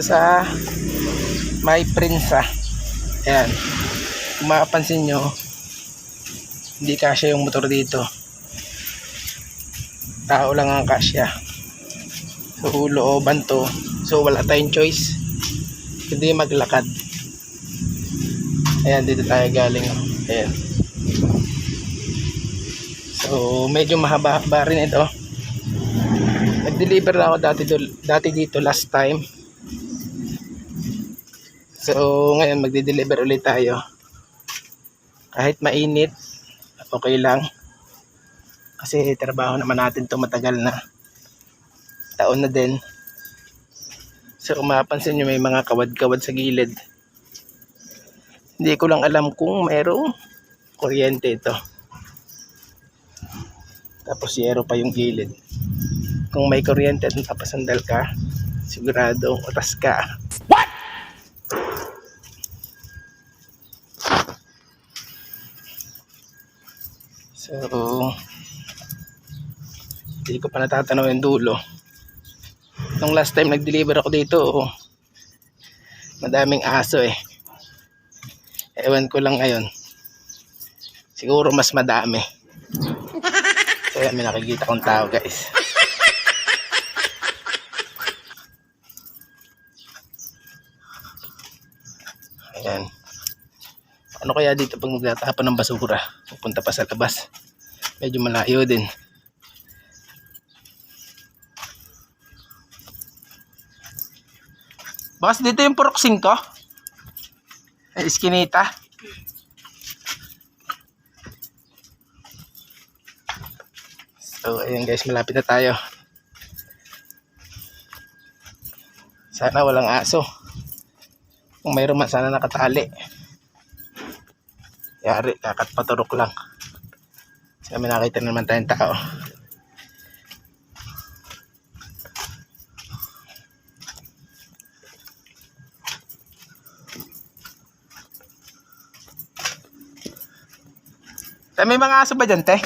Sa may Prinsa. Ayan. Kung mapapansin nyo, hindi kasya yung motor dito. Tao lang ang kasya. So looban to. So wala tayong choice. Hindi maglakad. Ayan, dito tayo galing. Ayan. So medyo mahaba-haba rin ito. Nag-deliver na ako dati dito last time. So ngayon magde-deliver ulit tayo. Kahit mainit, okay lang. Kasi trabaho naman natin to matagal na. Taon na din. So kung mapapansin nyo, may mga kawad-kawad sa gilid. Hindi ko lang alam kung mayroong kuryente ito. Tapos yero pa yung gilid. Kung may kuryente at napasandal ka, siguradong utas ka. What? So hindi ko pa natatanaw yung dulo. Nung last time nag-deliver ako dito, madaming aso eh. Ewan ko lang ngayon. Siguro mas madami. Kaya may nakikita kong tao, guys. Ayan. Ano kaya dito pag magtatapon ng basura? Pupunta pa sa labas. Medyo malayo din. Bakas dito yung puroksin ko. Ay, iskinita. So, ayan guys, malapit na tayo. Sana walang aso. Kung mayroon man, sana nakatali. Yari, kakat paturok lang. Kasi may nakita naman tayong tao. May mga aso ba dyan, te?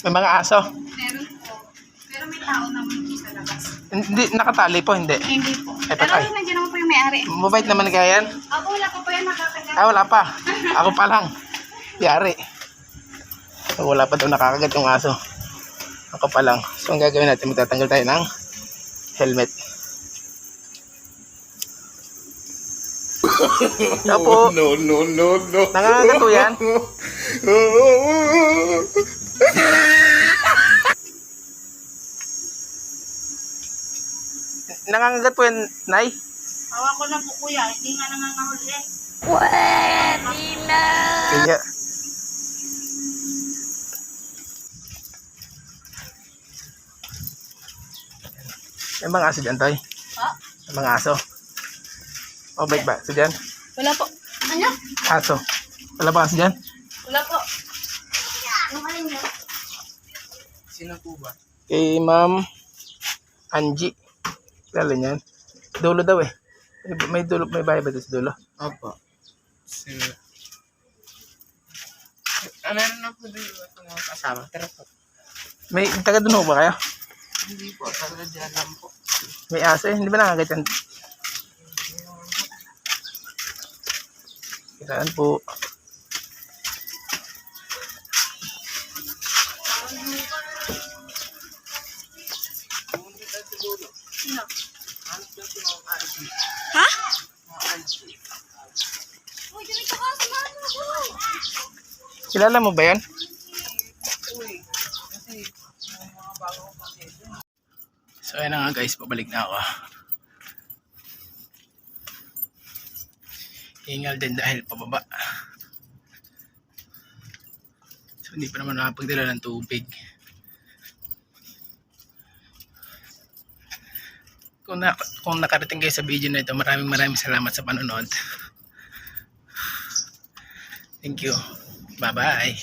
May mga aso? Meron po. Pero may tao naman po sa labas. Hindi, nakatali po, hindi. Hindi po. Ay, Pero patay. nandiyan naman po yung may-ari. Mabait naman kaya yan? Ako, wala pa po yan nakakagat. Ah, wala pa. Ako pa lang. Yari. So, wala pa daw nakakagat yung aso. Ako pa lang. So, ang gagawin natin, magtatanggal tayo ng helmet. Opo. No. Nangangagat po yan? Nangangagat po yan, Nay? Hawa ko na po kuya, hindi nga nangangahuli eh. Pwede na. Kaya. May mga aso dyan, Toy? Ha? May mga aso. O, bait ba? Aso dyan? Wala po. Ano? Aso. Wala ba aso dyan? Wala po. Yung alin niya? Sino po ba? Kay Ma'am Angie. Kilala niyan. Dulo daw eh. May dulo, may bahay ba dito sa dulo? Opo. Meron na po dito itong mga kasama. Tara po. May taga dulo ba kayo? Hindi po. Talaga dyan lang po. May aso eh. Hindi ba nangagat yan? Kailangan po. Sino? Ha? Uy, dito ka, samahan mo ako. Kilala mo ba yan? So ayun na nga guys, pabalik na ako. Hingal din dahil pababa. So hindi pa naman nakapagdala ng tubig. Kung nakarating kayo sa video na ito, maraming salamat sa panonood. Thank you. Bye bye.